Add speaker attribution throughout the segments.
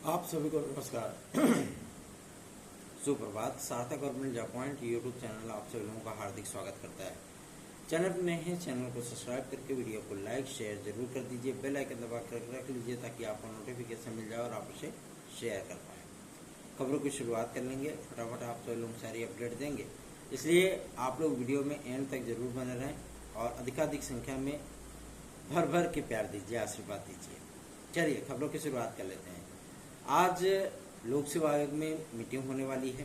Speaker 1: आप सभी को नमस्कार। सुप्रभात। सार्थक government job point YouTube channel आप सभी लोगों का हार्दिक स्वागत करता है। चैनल पर नए हैं, चैनल को सब्सक्राइब करके वीडियो को लाइक शेयर जरूर कर दीजिए। बेल आइकन दबा कर रख लीजिए ताकि आपको नोटिफिकेशन मिल जाए और आप उसे शेयर कर पाए। खबरों की शुरुआत कर लेंगे, फटाफट आप सभी लोग सारी अपडेट देंगे, इसलिए आप लोग वीडियो में एंड तक जरूर बने रहें और अधिकाधिक संख्या में भर भर के प्यार दीजिए, आशीर्वाद दीजिए। चलिए खबरों की शुरुआत कर लेते हैं। आज लोक सेवा आयोग में मीटिंग होने वाली है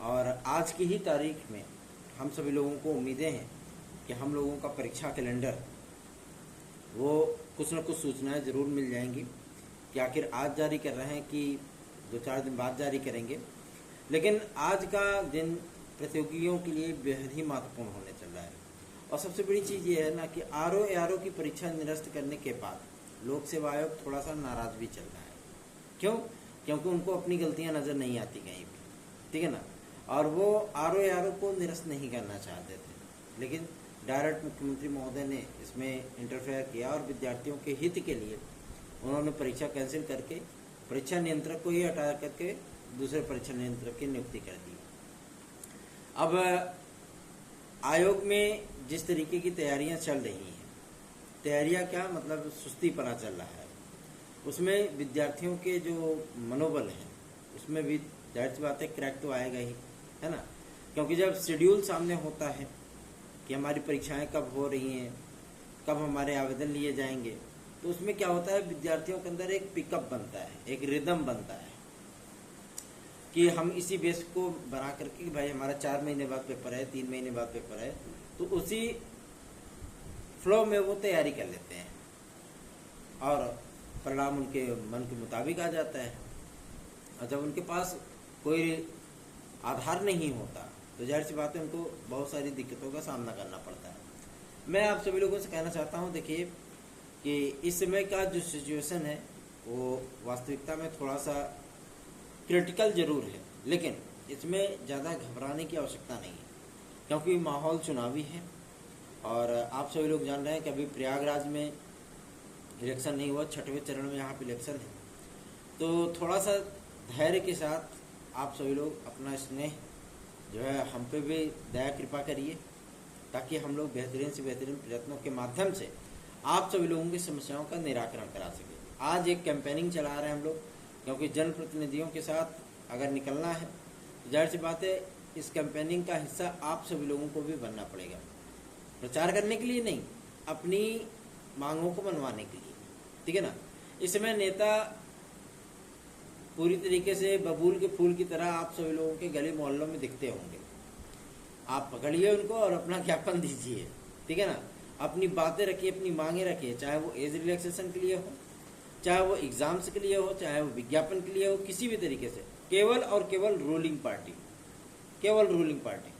Speaker 1: और आज की ही तारीख में हम सभी लोगों को उम्मीदें हैं कि हम लोगों का परीक्षा कैलेंडर वो कुछ न कुछ सूचनाएं जरूर मिल जाएंगी कि आखिर आज जारी कर रहे हैं कि 2-4 दिन बाद जारी करेंगे। लेकिन आज का दिन प्रतियोगियों के लिए बेहद ही महत्वपूर्ण होने चल रहा है और सबसे बड़ी चीज़ ये है ना कि आरओ की परीक्षा निरस्त करने के बाद लोक सेवा आयोग थोड़ा सा नाराज भी चल रहा है। क्यों? क्योंकि उनको अपनी गलतियां नजर नहीं आती कहीं भी, ठीक है ना। और वो आरओ को निरस्त नहीं करना चाहते थे, लेकिन डायरेक्ट मुख्यमंत्री महोदय ने इसमें इंटरफेयर किया और विद्यार्थियों के हित के लिए उन्होंने परीक्षा कैंसिल करके परीक्षा नियंत्रक को ही हटा करके दूसरे परीक्षा नियंत्रक की नियुक्ति कर दी। अब आयोग में जिस तरीके की तैयारियां चल रही हैं, तैयारियां क्या मतलब सुस्तीपना चल रहा है, उसमें विद्यार्थियों के जो मनोबल है उसमें भी जाहिर सी बात है क्रैक तो आएगा ही, है ना। क्योंकि जब शेड्यूल सामने होता है कि हमारी परीक्षाएं कब हो रही हैं, कब हमारे आवेदन लिए जाएंगे, तो उसमें क्या होता है विद्यार्थियों के अंदर एक पिकअप बनता है, एक रिदम बनता है कि हम इसी बेस को बना करके कि भाई हमारा 4 महीने बाद पेपर है, 3 महीने बाद पेपर है, तो उसी फ्लो में वो तैयारी कर लेते हैं और परिणाम उनके मन के मुताबिक आ जाता है। और जब उनके पास कोई आधार नहीं होता तो जाहिर सी बात है उनको बहुत सारी दिक्कतों का सामना करना पड़ता है। मैं आप सभी लोगों से कहना चाहता हूं, देखिए कि इस समय का जो सिचुएशन है वो वास्तविकता में थोड़ा सा क्रिटिकल जरूर है, लेकिन इसमें ज़्यादा घबराने की आवश्यकता नहीं है क्योंकि माहौल चुनावी है और आप सभी लोग जान रहे हैं कि अभी प्रयागराज में इलेक्शन नहीं हुआ, 6वें चरण में यहाँ पे इलेक्शन है। तो थोड़ा सा धैर्य के साथ आप सभी लोग अपना स्नेह जो है हम पे भी दया कृपा करिए ताकि हम लोग बेहतरीन से बेहतरीन प्रयत्नों के माध्यम से आप सभी लोगों की समस्याओं का निराकरण करा सकें। आज एक कैंपेनिंग चला रहे हैं हम लोग, क्योंकि जनप्रतिनिधियों के साथ अगर निकलना है तो जाहिर सी बात है इस कैंपेनिंग का हिस्सा आप सभी लोगों को भी बनना पड़ेगा। प्रचार करने के लिए नहीं, अपनी मांगों को मनवाने के लिए, ठीक है ना। इस समय नेता पूरी तरीके से बबूल के फूल की तरह आप सभी लोगों के गली मोहल्लों में दिखते होंगे। आप पकड़िए उनको और अपना ज्ञापन दीजिए, ठीक है ना। अपनी बातें रखिए, अपनी मांगे रखिए, चाहे वो एज रिलैक्सेशन के लिए हो, चाहे वो एग्जाम्स के लिए हो, चाहे वो विज्ञापन के लिए हो, किसी भी तरीके से केवल और केवल रूलिंग पार्टी, केवल रूलिंग पार्टी।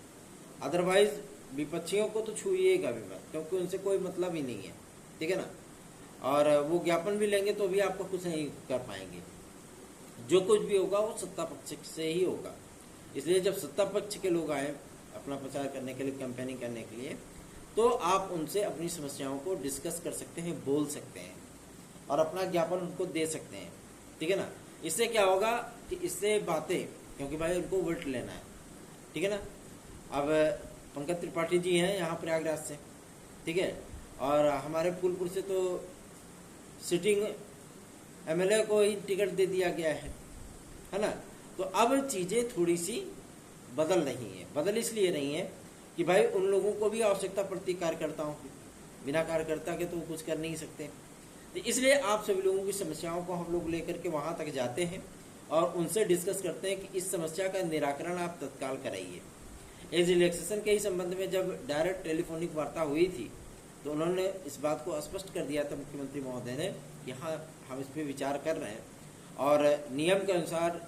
Speaker 1: अदरवाइज विपक्षियों को तो छूइएगा भी मत, क्योंकि उनसे कोई मतलब ही नहीं है, ठीक है ना। और वो ज्ञापन भी लेंगे तो भी आपको कुछ नहीं कर पाएंगे। जो कुछ भी होगा वो सत्ता पक्ष से ही होगा। इसलिए जब सत्ता पक्ष के लोग आए अपना प्रचार करने के लिए, कैंपेनिंग करने के लिए, तो आप उनसे अपनी समस्याओं को डिस्कस कर सकते हैं, बोल सकते हैं और अपना ज्ञापन उनको दे सकते हैं, ठीक है ना। इससे क्या होगा कि इससे बातें, क्योंकि भाई उनको वोट लेना है, ठीक है ना। अब पंकज त्रिपाठी जी हैं यहाँ प्रयागराज से, ठीक है, और हमारे फूलपुर से तो सिटिंग एमएलए को ही टिकट दे दिया गया है ना। तो अब चीजें थोड़ी सी बदल रही हैं। बदल इसलिए रही हैं कि भाई उन लोगों को भी आवश्यकता पड़ती कार्यकर्ताओं की, बिना कार्यकर्ता के तो कुछ कर नहीं सकते। तो इसलिए आप सभी लोगों की समस्याओं को हम लोग लेकर के वहां तक जाते हैं और उनसे डिस्कस करते हैं कि इस समस्या का निराकरण आप तत्काल कराइए। एज रिलैक्सेशन के ही संबंध में जब डायरेक्ट टेलीफोनिक वार्ता हुई थी तो उन्होंने इस बात को स्पष्ट कर दिया था मुख्यमंत्री महोदय ने कि हाँ हम इस पर विचार कर रहे हैं और नियम के अनुसार,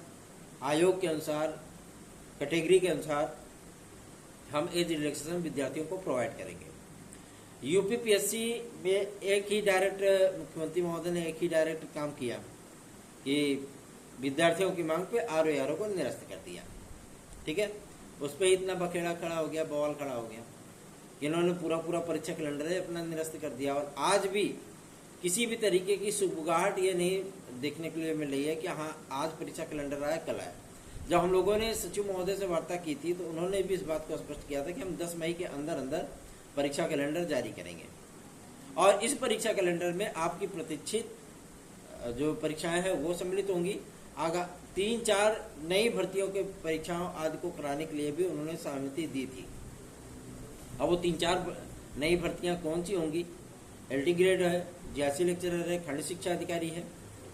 Speaker 1: आयोग के अनुसार, कैटेगरी के अनुसार हम एज रिलैक्सेशन विद्यार्थियों को प्रोवाइड करेंगे। यूपीपीएससी में एक ही डायरेक्ट मुख्यमंत्री महोदय ने एक ही डायरेक्ट काम किया कि विद्यार्थियों की मांग पे आरओ को निरस्त कर दिया, ठीक है। उस पर इतना बखेड़ा खड़ा हो गया, बवाल खड़ा हो गया। इन्होंने पूरा परीक्षा कैलेंडर अपना निरस्त कर दिया और आज भी किसी भी तरीके की सुगबुगाहट ये नहीं देखने के लिए मिल रही है कि हाँ आज परीक्षा कैलेंडर आया कल आया। जब हम लोगों ने सचिव महोदय से वार्ता की थी तो उन्होंने भी इस बात को स्पष्ट किया था कि हम 10 मई के अंदर अंदर परीक्षा कैलेंडर जारी करेंगे और इस परीक्षा कैलेंडर में आपकी प्रतीक्षित जो परीक्षाएं हैं वो सम्मिलित होंगी। आगा 3-4 नई भर्तियों के परीक्षाओं आदि को कराने के लिए भी उन्होंने सहमति दी थी। अब वो 3-4 नई भर्तियां कौन सी होंगी? LT ग्रेड है, JRC लेक्चरर है, खंड शिक्षा अधिकारी है,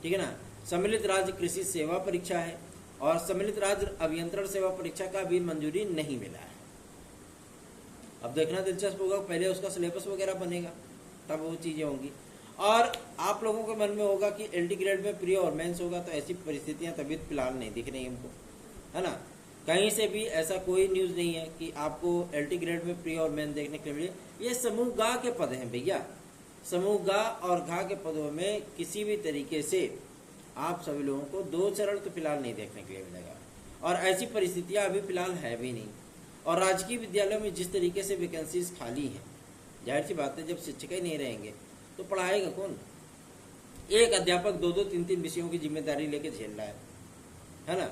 Speaker 1: ठीक है ना, सम्मिलित राज्य कृषि सेवा परीक्षा है और सम्मिलित राज्य अभियंत्रण सेवा परीक्षा का भी मंजूरी नहीं मिला है। अब देखना दिलचस्प होगा, पहले उसका सिलेबस वगैरह बनेगा तब वो चीजें होंगी। और आप लोगों के मन में होगा कि LT ग्रेड में प्री और मेंस होगा, तो ऐसी परिस्थितियां तभी फिलहाल नहीं दिख रही हमको, है ना। कहीं से भी ऐसा कोई न्यूज नहीं है कि आपको LT ग्रेड में प्री और मेन देखने के लिए। ये समूह गा के पद हैं भैया, समूह गा और घा के पदों में किसी भी तरीके से आप सभी लोगों को 2 चरण तो फिलहाल नहीं देखने के लिए मिलेगा और ऐसी परिस्थितियां अभी फिलहाल है भी नहीं। और राजकीय विद्यालयों में जिस तरीके से वैकेंसीज खाली हैं, जाहिर सी बात है जब शिक्षक ही नहीं रहेंगे तो पढ़ाएगा कौन? एक अध्यापक 2-2, 3-3 विषयों की जिम्मेदारी लेके झेल रहा है ना।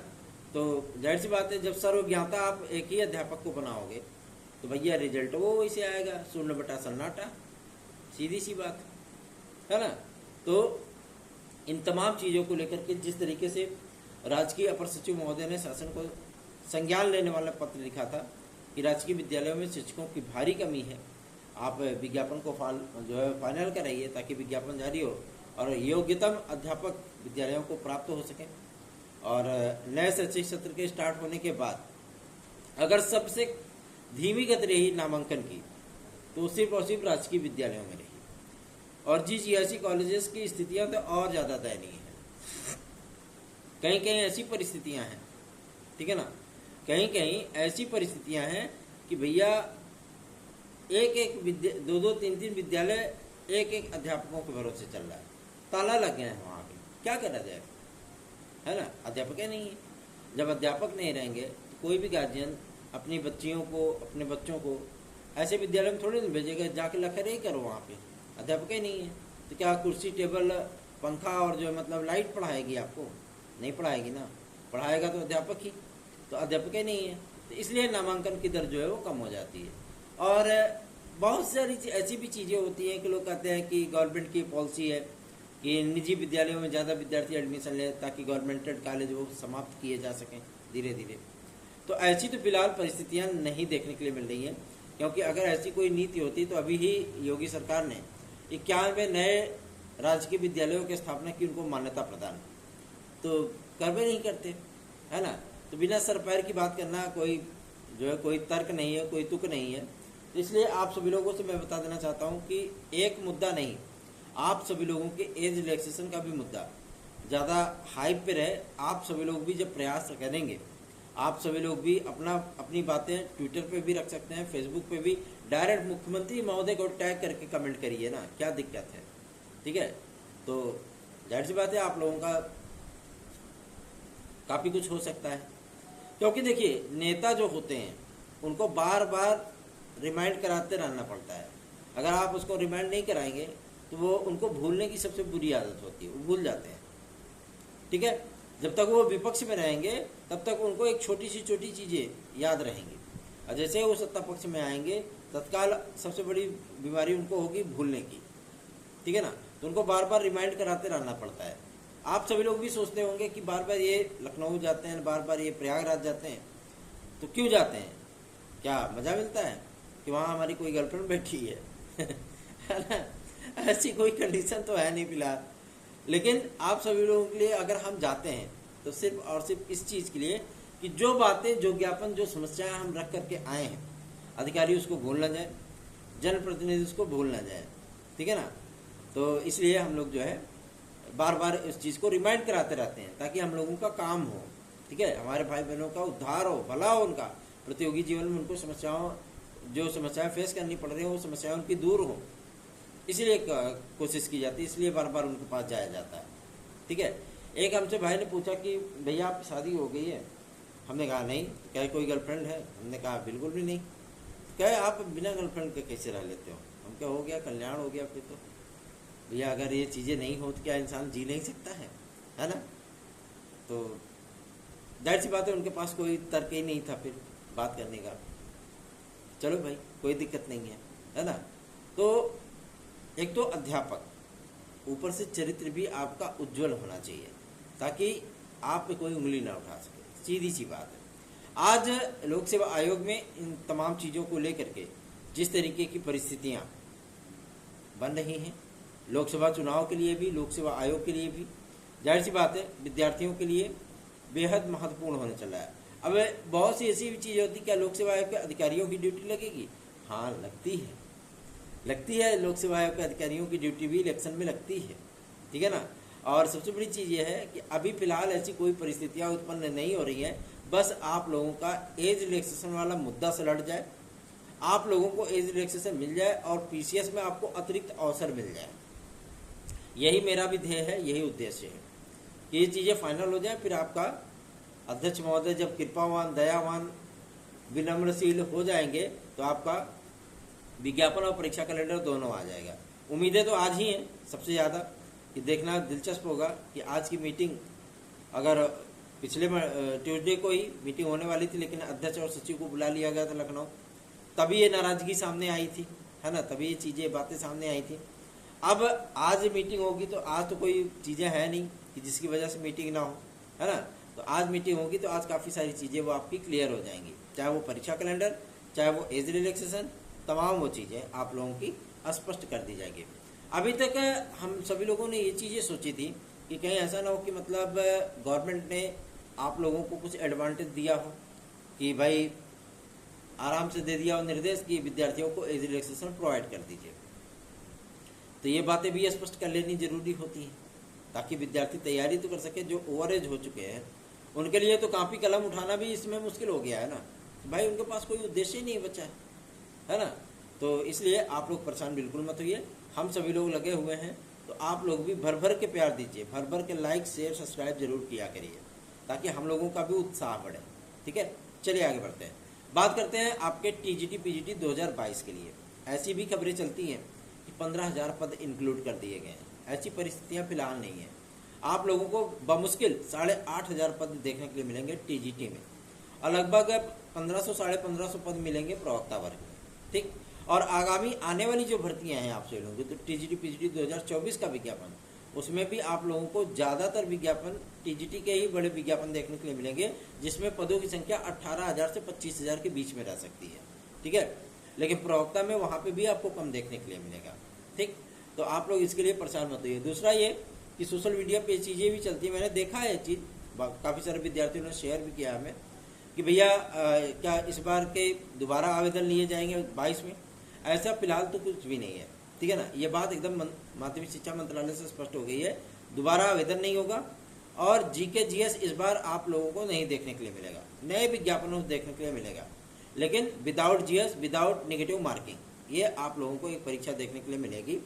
Speaker 1: तो जाहिर सी बात है जब सर्वज्ञाता आप एक ही अध्यापक को बनाओगे तो भैया रिजल्ट वो वैसे आएगा, शून्य बटा सन्नाटा, सीधी सी बात है ना। तो इन तमाम चीज़ों को लेकर के जिस तरीके से राजकीय अपर सचिव महोदय ने शासन को संज्ञान लेने वाला पत्र लिखा था कि राजकीय विद्यालयों में शिक्षकों की भारी कमी है, आप विज्ञापन को जो है फाइनल कराइए ताकि विज्ञापन जारी हो और योग्यतम अध्यापक विद्यालयों को प्राप्त हो सके। और नए शैक्षिक सत्र के स्टार्ट होने के बाद अगर सबसे धीमी गति रही नामांकन की तो सिर्फ और सिर्फ राजकीय विद्यालयों में रही और GCRC कॉलेजेस की स्थितियां तो और ज़्यादा दयनीय है। कहीं कहीं ऐसी परिस्थितियां हैं, ठीक है ना, कहीं कहीं ऐसी परिस्थितियां हैं कि भैया एक 2-2, 3-3 विद्यालय एक अध्यापकों के भरोसे चल रहा है, ताला लग गए हैं वहाँ पे, क्या करा जाए, है ना। अध्यापक ही नहीं है। जब अध्यापक नहीं रहेंगे तो कोई भी गार्जियन अपनी बच्चियों को, अपने बच्चों को ऐसे विद्यालय में थोड़ी नहीं भेजेगा, जाके लखर ही करो वहाँ पे, अध्यापक ही नहीं है। तो क्या कुर्सी टेबल पंखा और जो मतलब लाइट पढ़ाएगी आपको? नहीं पढ़ाएगी ना, पढ़ाएगा तो अध्यापक ही, तो अध्यापक ही नहीं है। तो इसलिए नामांकन की दर जो है वो कम हो जाती है। और बहुत सारी ऐसी भी चीज़ें होती हैं कि लोग कहते हैं कि गवर्नमेंट की पॉलिसी है कि निजी विद्यालयों में ज़्यादा विद्यार्थी एडमिशन लें ताकि गवर्नमेंटेड कॉलेज वो समाप्त किए जा सकें धीरे धीरे। तो ऐसी तो फिलहाल परिस्थितियां नहीं देखने के लिए मिल रही हैं, क्योंकि अगर ऐसी कोई नीति होती तो अभी ही योगी सरकार ने 91 नए राजकीय विद्यालयों की स्थापना की, उनको मान्यता प्रदान, तो करवे नहीं करते, है ना। तो बिना सर पैर की बात करना कोई जो है कोई तर्क नहीं है, कोई तुक नहीं है। तो इसलिए आप सभी लोगों से मैं बता देना चाहता हूं कि एक मुद्दा नहीं, आप सभी लोगों के एज रिलैक्सेशन का भी मुद्दा ज़्यादा हाइप पे रहे। आप सभी लोग भी जब प्रयास करेंगे, आप सभी लोग भी अपनी बातें ट्विटर पे भी रख सकते हैं, फेसबुक पे भी डायरेक्ट मुख्यमंत्री महोदय को टैग करके कमेंट करिए ना, क्या दिक्कत है, ठीक है। तो जाहिर सी बात है आप लोगों का काफ़ी कुछ हो सकता है, क्योंकि देखिए नेता जो होते हैं उनको बार बार रिमाइंड कराते रहना पड़ता है। अगर आप उसको रिमाइंड नहीं कराएंगे तो वो उनको भूलने की सबसे बुरी आदत होती है, वो भूल जाते हैं, ठीक है। जब तक वो विपक्ष में रहेंगे तब तक उनको एक छोटी चीज़ें याद रहेंगी, और जैसे वो सत्ता पक्ष में आएंगे तत्काल सबसे बड़ी बीमारी उनको होगी भूलने की, ठीक है ना। तो उनको बार बार रिमाइंड कराते रहना पड़ता है। आप सभी लोग भी सोचते होंगे कि बार बार ये लखनऊ जाते हैं, बार बार ये प्रयागराज जाते हैं, तो क्यों जाते हैं? क्या मज़ा मिलता है कि वहाँ हमारी कोई गर्लफ्रेंड बैठी है ना? ऐसी कोई कंडीशन तो है नहीं फिलहाल। लेकिन आप सभी लोगों के लिए अगर हम जाते हैं तो सिर्फ और सिर्फ इस चीज़ के लिए कि जो बातें, जो ज्ञापन, जो समस्याएं हम रख करके आए हैं, अधिकारी उसको भूल ना जाए, जनप्रतिनिधि उसको भूल ना जाए, ठीक है ना। तो इसलिए हम लोग जो है बार बार इस चीज़ को रिमाइंड कराते रहते हैं ताकि हम लोगों का काम हो, ठीक है, हमारे भाई बहनों का उद्धार हो, भला हो उनका, प्रतियोगी जीवन में उनको जो समस्याएं फेस करनी पड़ रही हैं वो समस्याएं उनकी दूर हो, इसलिए कोशिश की जाती है, इसलिए बार बार उनके पास जाया जाता है, ठीक है। एक हमसे भाई ने पूछा कि भैया आपकी शादी हो गई है? हमने कहा नहीं। क्या कोई गर्लफ्रेंड है? हमने कहा बिल्कुल भी नहीं। क्या आप बिना गर्लफ्रेंड के कैसे रह लेते हो? हम क्या हो गया, कल्याण हो गया फिर तो, भैया अगर ये चीज़ें नहीं हो तो क्या इंसान जी नहीं सकता है ना। तो जाहिर सी बात है उनके पास कोई तर्क ही नहीं था फिर बात करने का। चलो भाई कोई दिक्कत नहीं है ना। तो एक तो अध्यापक, ऊपर से चरित्र भी आपका उज्जवल होना चाहिए ताकि आप पे कोई उंगली ना उठा सके, सीधी सी बात है। आज लोक सेवा आयोग में इन तमाम चीज़ों को लेकर के जिस तरीके की परिस्थितियां बन रही हैं, लोकसभा चुनाव के लिए भी, लोक सेवा आयोग के लिए भी, जाहिर सी बात है विद्यार्थियों के लिए बेहद महत्वपूर्ण होने चला है। अब बहुत सी ऐसी भी चीज़ होती है, क्या लोक सेवा आयोग के अधिकारियों की ड्यूटी लगेगी? हाँ लगती है लोक सेवा आयोग के अधिकारियों की ड्यूटी भी इलेक्शन में लगती है, ठीक है ना। और सबसे बड़ी चीज़ यह है कि अभी फिलहाल ऐसी कोई परिस्थितियां उत्पन्न नहीं हो रही हैं, बस आप लोगों का एज रिलैक्सेशन वाला मुद्दा से लड़ जाए, आप लोगों को एज रिलैक्सेशन मिल जाए और पीसीएस में आपको अतिरिक्त अवसर मिल जाए। यही मेरा भी ध्येय है, यही उद्देश्य है कि ये चीज़ें फाइनल हो जाए। फिर आपका अध्यक्ष महोदय जब कृपावान, दयावान, विनम्रशील हो जाएंगे तो आपका विज्ञापन और परीक्षा कैलेंडर दोनों आ जाएगा। उम्मीदें तो आज ही हैं सबसे ज़्यादा, कि देखना दिलचस्प होगा कि आज की मीटिंग, अगर पिछले ट्यूसडे को ही मीटिंग होने वाली थी लेकिन अध्यक्ष और सचिव को बुला लिया गया था लखनऊ, तभी ये नाराजगी सामने आई थी, है ना, तभी ये चीज़ें बातें सामने आई थी। अब आज मीटिंग होगी तो आज तो कोई चीज़ें है नहीं कि जिसकी वजह से मीटिंग ना हो, है ना। तो आज मीटिंग होगी तो आज काफ़ी सारी चीज़ें वो आपकी क्लियर हो जाएंगी, चाहे वो परीक्षा कैलेंडर, चाहे वो एज रिलैक्सेशन, तमाम वो चीज़ें आप लोगों की स्पष्ट कर दी जाएगी। अभी तक हम सभी लोगों ने ये चीज़ें सोची थी कि कहीं ऐसा ना हो कि मतलब गवर्नमेंट ने आप लोगों को कुछ एडवांटेज दिया हो कि भाई आराम से दे दिया हो निर्देश कि विद्यार्थियों को एज रिलैक्सेशन प्रोवाइड कर दीजिए। तो ये बातें भी स्पष्ट कर लेनी जरूरी होती है ताकि विद्यार्थी तैयारी तो कर सके। जो ओवर एज हो चुके हैं उनके लिए तो कापी कलम उठाना भी इसमें मुश्किल हो गया है ना, भाई उनके पास कोई उद्देश्य ही नहीं बचा है ना। तो इसलिए आप लोग परेशान बिल्कुल मत होइए, हम सभी लोग लगे हुए हैं। तो आप लोग भी भर भर के प्यार दीजिए, भर भर के लाइक शेयर सब्सक्राइब जरूर किया करिए ताकि हम लोगों का भी उत्साह बढ़े, ठीक है। चलिए आगे बढ़ते हैं, बात करते हैं आपके टीजीटी पीजीटी 2022 के लिए। ऐसी भी खबरें चलती हैं कि 15,000 पद इंक्लूड कर दिए गए हैं। ऐसी परिस्थितियां फिलहाल नहीं है। आप लोगों को बमुश्किल 8,500 पद देखने के लिए मिलेंगे टीजीटी में, और लगभग 1500 1550 पद मिलेंगे प्रवक्ता वर्ग में, ठीक। और आगामी आने वाली जो भर्तियां हैं आपसे लोगों तो टीजीटी पीजीटी 2024 का विज्ञापन, उसमें भी आप लोगों को ज़्यादातर विज्ञापन टीजीटी के ही बड़े विज्ञापन देखने के लिए मिलेंगे, जिसमें पदों की संख्या 18,000 से 25,000 के बीच में रह सकती है, ठीक है। लेकिन प्रवक्ता में वहाँ पे भी आपको कम देखने के लिए मिलेगा, ठीक। तो आप लोग इसके लिए परेशान मत होइए। दूसरा ये कि सोशल मीडिया पे चीज़ें भी चलती हैं, मैंने देखा है चीज़, काफ़ी सारे विद्यार्थियों ने शेयर भी किया हमें कि भैया क्या इस बार के दोबारा आवेदन लिए जाएंगे 22 में? ऐसा फिलहाल तो कुछ भी नहीं है, ठीक है ना। ये बात एकदम माध्यमिक शिक्षा मंत्रालय से स्पष्ट हो गई है, दोबारा आवेदन नहीं होगा। और जीके जीएस इस बार आप लोगों को नहीं देखने के लिए मिलेगा, नए विज्ञापनों को देखने के लिए मिलेगा, लेकिन without GS, without negative marking, ये आप लोगों को एक परीक्षा देखने के लिए मिलेगी।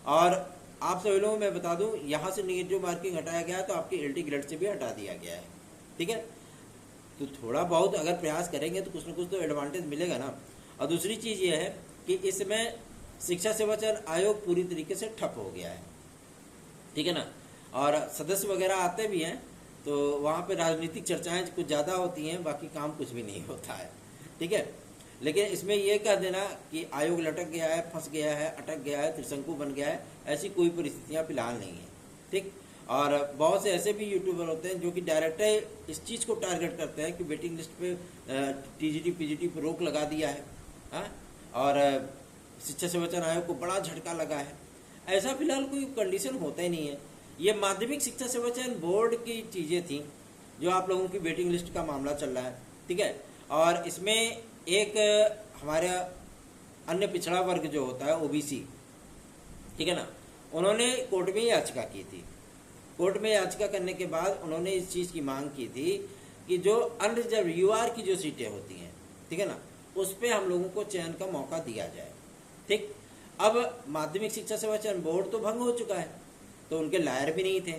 Speaker 1: और आप सभी लोगों मैं बता दूं, यहाँ से नेगेटिव मार्किंग हटाया गया है तो आपकी एलटी ग्रेड से भी हटा दिया गया है, ठीक है। तो थोड़ा बहुत अगर प्रयास करेंगे तो कुछ न कुछ तो एडवांटेज मिलेगा ना। और दूसरी चीज़ ये है कि इसमें शिक्षा सेवा चयन आयोग पूरी तरीके से ठप हो गया है, ठीक है ना। और सदस्य वगैरह आते भी हैं तो वहाँ पे राजनीतिक चर्चाएं कुछ ज़्यादा होती हैं, बाकी काम कुछ भी नहीं होता है, ठीक है। लेकिन इसमें यह कह देना कि आयोग लटक गया है, फंस गया है, अटक गया है, त्रिशंकु बन गया है, ऐसी कोई परिस्थितियाँ फिलहाल नहीं है, ठीक। और बहुत से ऐसे भी यूट्यूबर होते हैं जो कि डायरेक्ट इस चीज़ को टारगेट करते हैं कि वेटिंग लिस्ट पे टीजीटी पीजीटी पर रोक लगा दिया है, हाँ, और शिक्षा सेवा चयन आयोग को बड़ा झटका लगा है। ऐसा फिलहाल कोई कंडीशन होता ही नहीं है। ये माध्यमिक शिक्षा सेवा चयन बोर्ड की चीज़ें थी जो आप लोगों की वेटिंग लिस्ट का मामला चल रहा है, ठीक है। और इसमें एक हमारा अन्य पिछड़ा वर्ग जो होता है ओबीसी, ठीक है ना, उन्होंने कोर्ट में याचिका की थी। कोर्ट में याचिका करने के बाद उन्होंने इस चीज़ की मांग की थी कि जो अनरिजर्व यूआर की जो सीटें होती हैं, ठीक है ना, उस पर हम लोगों को चयन का मौका दिया जाए, ठीक। अब माध्यमिक शिक्षा सेवा चयन बोर्ड तो भंग हो चुका है, तो उनके लायर भी नहीं थे,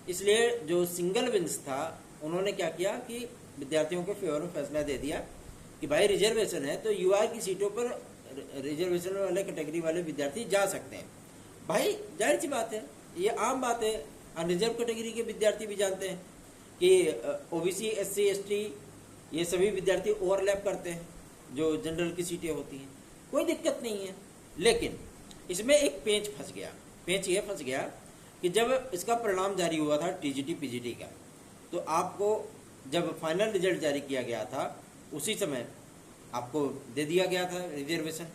Speaker 1: इसलिए जो सिंगल बेंच था उन्होंने क्या किया कि विद्यार्थियों के फेवर में फैसला दे दिया कि भाई रिजर्वेशन है तो यूआर की सीटों पर रिजर्वेशन वाले कैटेगरी वाले विद्यार्थी जा सकते हैं। भाई जाहिर सी बात है, ये आम बात है, अनरिजर्व कैटेगरी के विद्यार्थी भी जानते हैं कि ओबीसी SC ST ये सभी विद्यार्थी ओवरलैप करते हैं जो जनरल की सीटें होती हैं, कोई दिक्कत नहीं है। लेकिन इसमें एक पेंच फंस गया। पेंच ये फंस गया कि जब इसका परिणाम जारी हुआ था TGT PGT का, तो आपको जब फाइनल रिजल्ट जारी किया गया था उसी समय आपको दे दिया गया था रिजर्वेशन,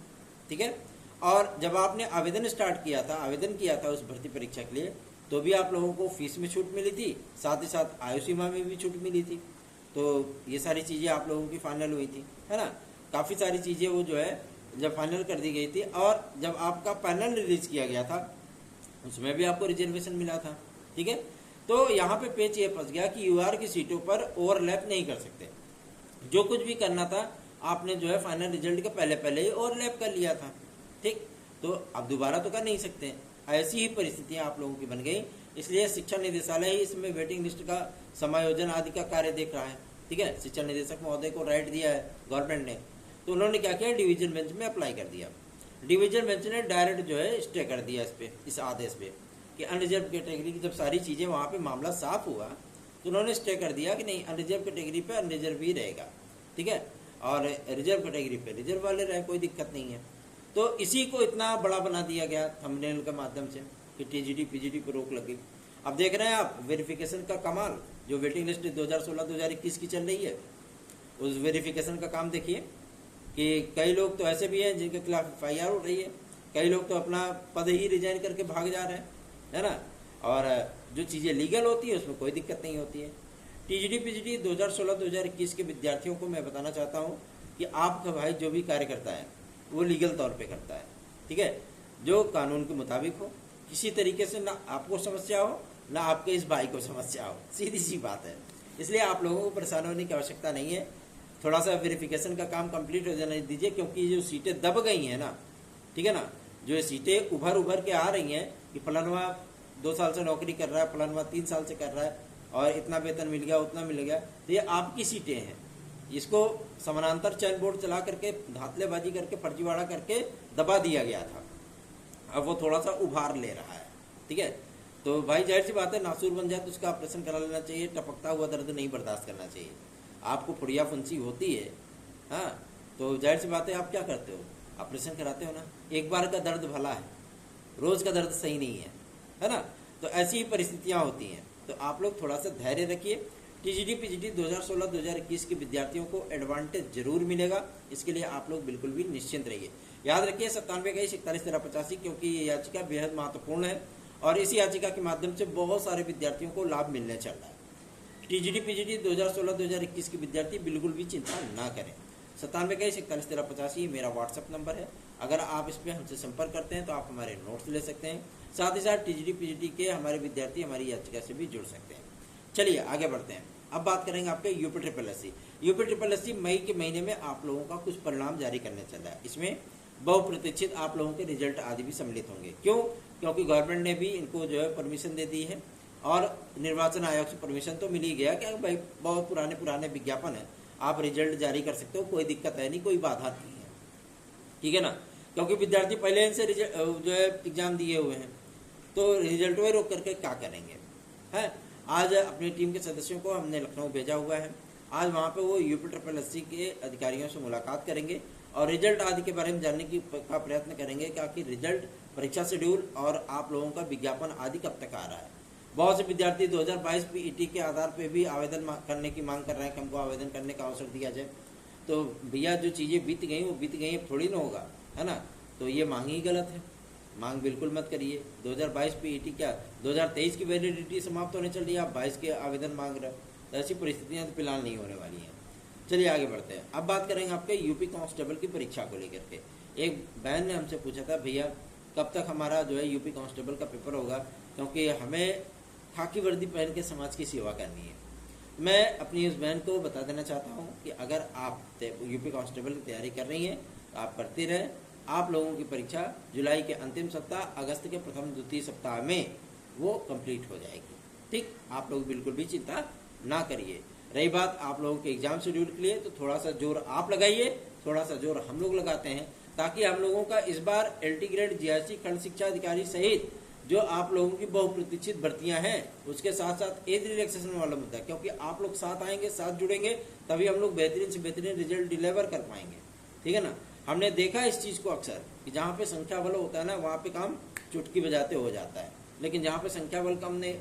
Speaker 1: ठीक है। और जब आपने आवेदन स्टार्ट किया था, आवेदन किया था उस भर्ती परीक्षा के लिए, तो भी आप लोगों को फीस में छूट मिली थी, साथ ही साथ आयु सीमा में भी छूट मिली थी। तो ये सारी चीज़ें आप लोगों की फाइनल हुई थी, है ना। काफ़ी सारी चीज़ें वो जो है जब फाइनल कर दी गई थी, और जब आपका पैनल रिलीज किया गया था उसमें भी आपको रिजर्वेशन मिला था, ठीक है। तो यहाँ पे पेच ये फंस गया कि UR की सीटों पर ओवरलैप नहीं कर सकते। जो कुछ भी करना था आपने जो है फाइनल रिजल्ट के पहले पहले ही ओवरलैप कर लिया था, ठीक। तो अब दोबारा तो कर नहीं सकते। ऐसी ही परिस्थितियां आप लोगों की बन गई, इसलिए शिक्षा निदेशालय ही इसमें वेटिंग लिस्ट का समायोजन आदि का कार्य देख रहा है, ठीक है। शिक्षा निदेशक महोदय को राइट दिया है गवर्नमेंट ने, तो उन्होंने क्या किया, डिवीजन बेंच में अप्लाई कर दिया। डिवीजन बेंच ने डायरेक्ट जो है स्टे कर दिया इस पे, इस आदेश पे कि अनरिजर्व कैटेगरी की जब सारी चीज़ें वहाँ पे मामला साफ हुआ तो उन्होंने स्टे कर दिया कि नहीं, अनरिजर्व कैटेगरी पे अनरिजर्व ही रहेगा, ठीक है, और रिजर्व कैटेगरी पे रिजर्व वाले रहे, कोई दिक्कत नहीं है। तो इसी को इतना बड़ा बना दिया गया थंबनेल के माध्यम से कि TGT PGT पर रोक लगी। अब देख रहे हैं आप वेरिफिकेशन का कमाल, जो वेटिंग लिस्ट 2016-2021 की चल रही है, उस वेरिफिकेशन का काम देखिए कि कई लोग तो ऐसे भी हैं जिनके खिलाफ FIR हो रही है, कई लोग तो अपना पद ही रिजाइन करके भाग जा रहे हैं, है ना। और जो चीज़ें लीगल होती है उसमें कोई दिक्कत नहीं होती है। TGT PGT 2016-2021 के विद्यार्थियों को मैं बताना चाहता हूँ कि आपका भाई जो भी कार्य करता है वो लीगल तौर पे करता है, ठीक है, जो कानून के मुताबिक हो, किसी तरीके से ना आपको समस्या हो ना आपके इस भाई को समस्या हो, सीधी सी बात है। इसलिए आप लोगों को परेशान होने की आवश्यकता नहीं है, थोड़ा सा वेरिफिकेशन का काम कंप्लीट हो जाने दीजिए, क्योंकि जो सीटें दब गई हैं ना, ठीक है ना, जो सीटें उभर के आ रही हैं कि फलानवा 2 साल से नौकरी कर रहा है, फलानवा 3 साल से कर रहा है और इतना वेतन मिल गया, उतना मिल गया, तो ये आपकी सीटें हैं। इसको समानांतर चयन बोर्ड चला करके धातलेबाजी करके फर्जीवाड़ा करके दबा दिया गया था, अब वो थोड़ा सा उभार ले रहा है, ठीक है। तो भाई जाहिर सी बात है, नासूर बन जाए तो उसका ऑपरेशन करा लेना चाहिए, टपकता हुआ दर्द नहीं बर्दाश्त करना चाहिए। आपको फुड़िया फुंसी होती है, हाँ, तो जाहिर सी बात है आप क्या करते हो, ऑपरेशन कराते हो ना। एक बार का दर्द भला है, रोज का दर्द सही नहीं है ना। तो ऐसी ही परिस्थितियां होती हैं, तो आप लोग थोड़ा सा धैर्य रखिए। TGT PGT 2016-2021 के विद्यार्थियों को एडवांटेज जरूर मिलेगा, इसके लिए आप लोग बिल्कुल भी निश्चिंत रहिए। याद रखिए 97-21-41-1385, क्योंकि ये याचिका बेहद महत्वपूर्ण है और इस याचिका के माध्यम से बहुत सारे विद्यार्थियों को लाभ मिलने चल रहा है। TGT PGT 2016-2021 के विद्यार्थी बिल्कुल भी चिंता ना करें। 97-21-41-1385 मेरा व्हाट्सएप नंबर है, अगर आप इस पर हमसे संपर्क करते हैं तो आप हमारे नोट्स ले सकते हैं, साथ ही साथ TGT PGT के हमारे विद्यार्थी हमारी याचिका से भी जुड़ सकते हैं। चलिए आगे बढ़ते हैं। अब बात करेंगे आपके UPSSC मई के महीने में आप लोगों का कुछ परिणाम जारी करने चल रहा है। इसमें बहुप्रतीक्षित आप लोगों के रिजल्ट आदि भी सम्मिलित होंगे। क्यों? क्योंकि गवर्नमेंट ने भी इनको जो है परमिशन दे दी है और निर्वाचन आयोग से परमिशन तो मिल ही गया कि भाई बहुत पुराने विज्ञापन है, आप रिजल्ट जारी कर सकते हो, कोई दिक्कत है नहीं, कोई बाधा नहीं है, ठीक है ना। क्योंकि विद्यार्थी पहले इनसे जो है एग्जाम दिए हुए हैं, तो रिजल्ट में रोक करके क्या करेंगे, है। आज अपनी टीम के सदस्यों को हमने लखनऊ भेजा हुआ है, आज वहाँ पे वो UPSSC के अधिकारियों से मुलाकात करेंगे और रिजल्ट आदि के बारे में जानने का प्रयत्न करेंगे, क्योंकि रिजल्ट, परीक्षा शेड्यूल और आप लोगों का विज्ञापन आदि कब तक आ रहा है। बहुत से विद्यार्थी 2022 PET के आधार पर भी आवेदन करने की मांग कर रहे हैं कि हमको आवेदन करने का अवसर दिया जाए। तो भैया जो चीज़ें बीत गई वो बीत गई, अब थोड़ी ना होगा, है ना। तो ये मांग ही गलत है, मांग बिल्कुल मत करिए। 2022 PET क्या 2023 की वैलिडिटी समाप्त होने चल रही है, आप 22 के आवेदन मांग रहे हो, तो ऐसी परिस्थितियाँ तो फिलहाल नहीं होने वाली हैं। चलिए आगे बढ़ते हैं। अब बात करेंगे आपके यूपी कांस्टेबल की परीक्षा को लेकर के। एक बहन ने हमसे पूछा था, भैया कब तक हमारा जो है यूपी कांस्टेबल का पेपर होगा, क्योंकि हमें खाकी वर्दी पहन के समाज की सेवा करनी है। मैं अपनी उस बहन को बता देना चाहता हूँ कि अगर आप यूपी कांस्टेबल की तैयारी कर रही हैं तो आप करते रहें। आप लोगों की परीक्षा जुलाई के अंतिम सप्ताह, अगस्त के प्रथम द्वितीय सप्ताह में वो कंप्लीट हो जाएगी, ठीक। आप लोग बिल्कुल भी चिंता ना करिए। रही बात आप लोगों के एग्जाम शेड्यूल के लिए, तो थोड़ा सा जोर आप लगाइए, थोड़ा सा जोर हम लोग लगाते हैं। ताकि हम लोगों का इस बार एलटी ग्रेड जीआरसी खंड शिक्षा अधिकारी सहित जो आप लोगों की बहुप्रतीक्षित भर्तियां हैं उसके साथ साथ एज रिलैक्सेशन वाला मुद्दा, क्योंकि आप लोग साथ आएंगे, साथ जुड़ेंगे, तभी हम लोग बेहतरीन से बेहतरीन रिजल्ट डिलीवर कर पाएंगे। ठीक है ना। हमने देखा इस चीज को अक्सर कि जहाँ पे संख्या बल होता है ना, वहाँ पे काम चुटकी बजाते हो जाता है, लेकिन जहाँ पे संख्या बल कम नहीं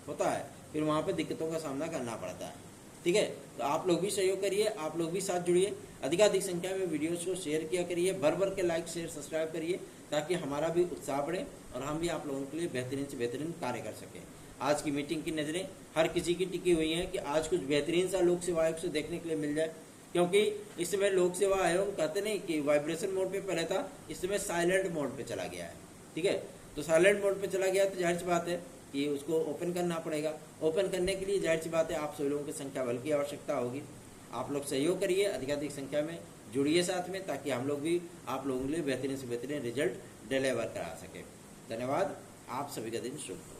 Speaker 1: होता है फिर वहाँ पे दिक्कतों का सामना करना पड़ता है। ठीक है, तो आप लोग भी सहयोग करिए, आप लोग भी साथ जुड़िए, अधिकाधिक संख्या में वीडियोस को शेयर किया करिए, भर भर के लाइक शेयर सब्सक्राइब करिए, ताकि हमारा भी उत्साह बढ़े और हम भी आप लोगों के लिए बेहतरीन से बेहतरीन कार्य कर सकें। आज की मीटिंग की नज़रें हर किसी की टिकी हुई हैं कि आज कुछ बेहतरीन सा लोक सेवा आयोग से देखने के लिए मिल जाए, क्योंकि इस समय लोक सेवा आयोग कहते नहीं कि वाइब्रेशन मोड पे पहले था, इस समय साइलेंट मोड पे चला गया है। ठीक है, तो साइलेंट मोड पे चला गया तो जाहिर सी बात है कि उसको ओपन करना पड़ेगा। ओपन करने के लिए जाहिर सी बात है आप सभी लोगों की संख्या बल की आवश्यकता होगी। आप लोग सहयोग करिए, अधिकाधिक संख्या में जुड़िए साथ में, ताकि हम लोग भी आप लोगों के लिए बेहतरीन से बेहतरीन रिजल्ट डिलीवर करा सके। धन्यवाद, आप सभी का दिन शुभ हो।